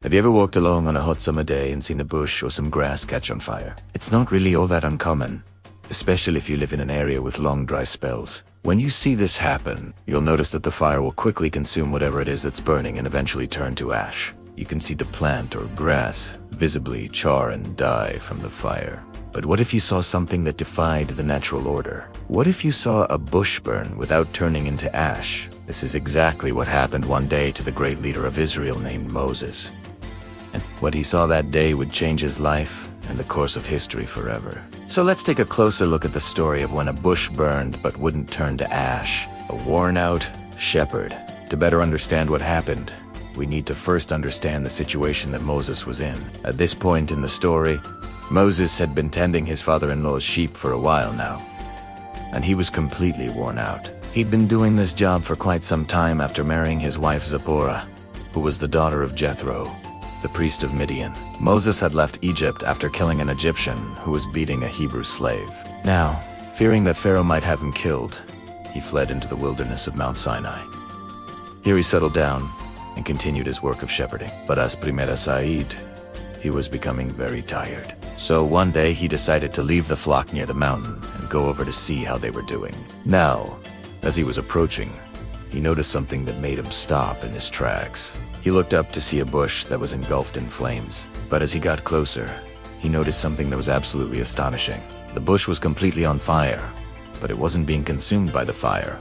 Have you ever walked along on a hot summer day and seen a bush or some grass catch on fire? It's not really all that uncommon, especially if you live in an area with long dry spells. When you see this happen, you'll notice that the fire will quickly consume whatever it is that's burning and eventually turn to ash. You can see the plant or grass visibly char and die from the fire. But what if you saw something that defied the natural order? What if you saw a bush burn without turning into ash? This is exactly what happened one day to the great leader of Israel named Moses. And what he saw that day would change his life and the course of history forever. So let's take a closer look at the story of when a bush burned but wouldn't turn to ash. A worn-out shepherd. To better understand what happened, we need to first understand the situation that Moses was in. At this point in the story, Moses had been tending his father-in-law's sheep for a while now, and he was completely worn out. He'd been doing this job for quite some time after marrying his wife Zipporah, who was the daughter of Jethro, the priest of Midian. Moses had left Egypt after killing an Egyptian who was beating a Hebrew slave. Now, fearing that Pharaoh might have him killed, he fled into the wilderness of Mount Sinai. Here he settled down and continued his work of shepherding. But as Primera Said, he was becoming very tired. So one day he decided to leave the flock near the mountain and go over to see how they were doing. Now, as he was approaching, he noticed something that made him stop in his tracks. He looked up to see a bush that was engulfed in flames. But as he got closer, he noticed something that was absolutely astonishing. The bush was completely on fire, but it wasn't being consumed by the fire.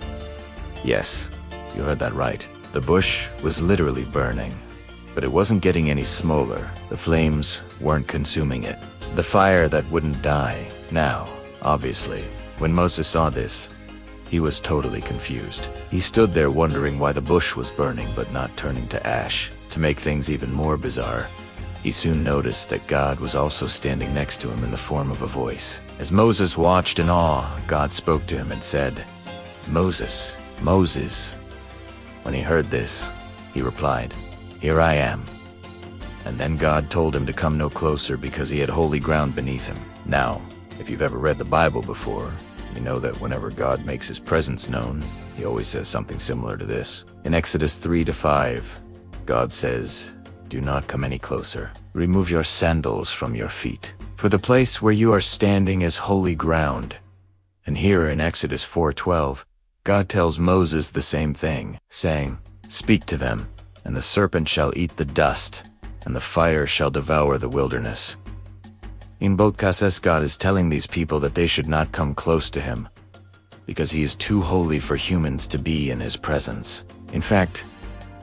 Yes, you heard that right. The bush was literally burning, but it wasn't getting any smaller. The flames weren't consuming it. The fire that wouldn't die. Now, obviously, when Moses saw this, he was totally confused. He stood there wondering why the bush was burning but not turning to ash. To make things even more bizarre, he soon noticed that God was also standing next to him in the form of a voice. As Moses watched in awe, God spoke to him and said, "Moses, Moses." When he heard this, he replied, "Here I am." And then God told him to come no closer because he had holy ground beneath him. Now, if you've ever read the Bible before, you know that whenever God makes his presence known, he always says something similar to this. In Exodus 3-5, God says, "Do not come any closer. Remove your sandals from your feet, for the place where you are standing is holy ground." And here in Exodus 4:12, God tells Moses the same thing, saying, "Speak to them, and the serpent shall eat the dust, and the fire shall devour the wilderness." In both cases, God is telling these people that they should not come close to him, because he is too holy for humans to be in his presence. In fact,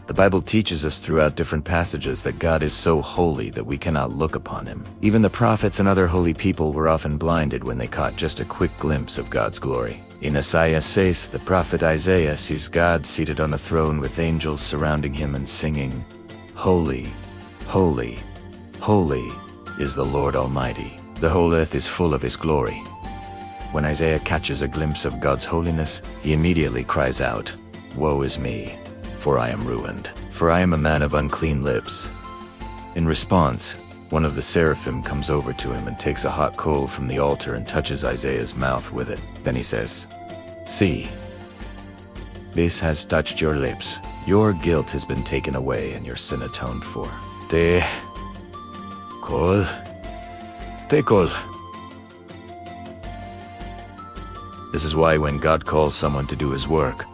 the Bible teaches us throughout different passages that God is so holy that we cannot look upon him. Even the prophets and other holy people were often blinded when they caught just a quick glimpse of God's glory. In Isaiah 6, the prophet Isaiah sees God seated on a throne with angels surrounding him and singing, "Holy, holy, holy is the Lord Almighty. The whole earth is full of his glory." When Isaiah catches a glimpse of God's holiness, he immediately cries out, "Woe is me, for I am ruined, for I am a man of unclean lips." In response, one of the seraphim comes over to him and takes a hot coal from the altar and touches Isaiah's mouth with it. Then he says, "See, this has touched your lips. Your guilt has been taken away and your sin atoned for. Te kol. This is why when God calls someone to do his work,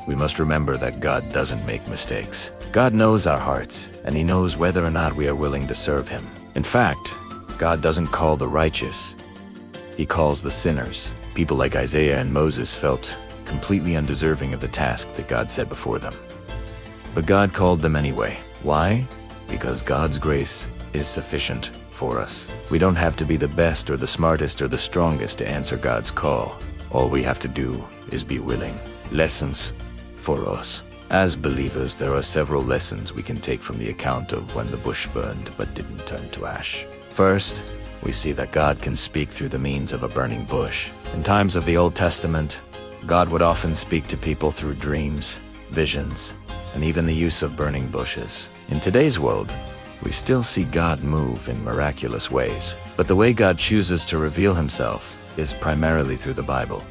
we must remember that God doesn't make mistakes. God knows our hearts, and he knows whether or not we are willing to serve him. In fact, God doesn't call the righteous. He calls the sinners. People like Isaiah and Moses felt completely undeserving of the task that God set before them. But God called them anyway. Why? Because God's grace is sufficient for us. We don't have to be the best or the smartest or the strongest to answer God's call. All we have to do is be willing. Lessons for us. As believers, there are several lessons we can take from the account of when the bush burned but didn't turn to ash. First, we see that God can speak through the means of a burning bush. In times of the Old Testament, God would often speak to people through dreams, visions, and even the use of burning bushes. In today's world, we still see God move in miraculous ways, but the way God chooses to reveal himself is primarily through the Bible.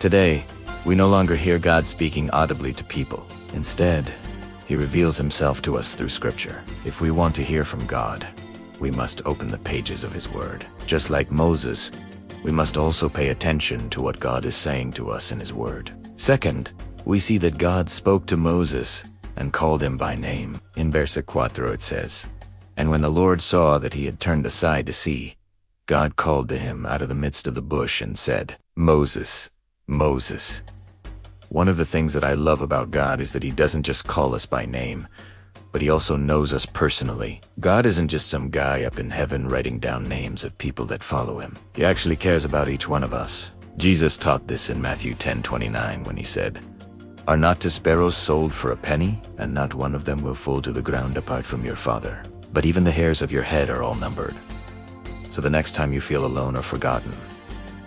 Today, we no longer hear God speaking audibly to people. Instead, He reveals himself to us through Scripture. If we want to hear from God, we must open the pages of His Word. Just like Moses, we must also pay attention to what God is saying to us in His Word. Second, we see that God spoke to Moses and called him by name. In verse 4 it says, "And when the Lord saw that he had turned aside to see, God called to him out of the midst of the bush and said, 'Moses, Moses.'" One of the things that I love about God is that He doesn't just call us by name, but He also knows us personally. God isn't just some guy up in heaven writing down names of people that follow Him. He actually cares about each one of us. Jesus taught this in Matthew 10:29 when He said, "Are not two sparrows sold for a penny, and not one of them will fall to the ground apart from your Father? But even the hairs of your head are all numbered." So the next time you feel alone or forgotten,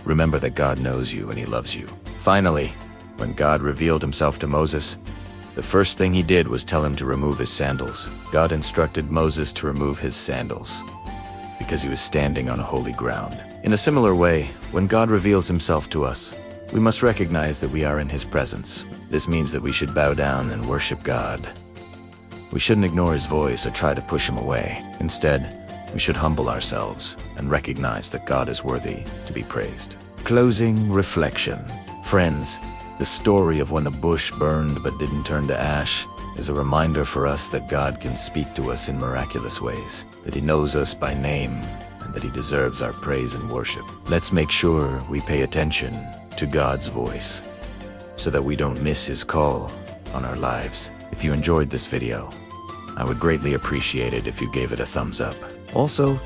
remember that God knows you and He loves you. Finally, when God revealed Himself to Moses, the first thing He did was tell him to remove his sandals. God instructed Moses to remove his sandals because he was standing on a holy ground. In a similar way, when God reveals Himself to us, we must recognize that we are in His presence. This means that we should bow down and worship God. We shouldn't ignore His voice or try to push Him away. Instead, we should humble ourselves and recognize that God is worthy to be praised. Closing reflection. Friends, the story of when the bush burned but didn't turn to ash is a reminder for us that God can speak to us in miraculous ways, that He knows us by name, and that He deserves our praise and worship. Let's make sure we pay attention to God's voice so that we don't miss His call on our lives. If you enjoyed this video, I would greatly appreciate it if you gave it a thumbs up. Also,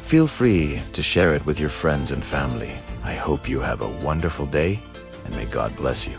feel free to share it with your friends and family. I hope you have a wonderful day, and may God bless you.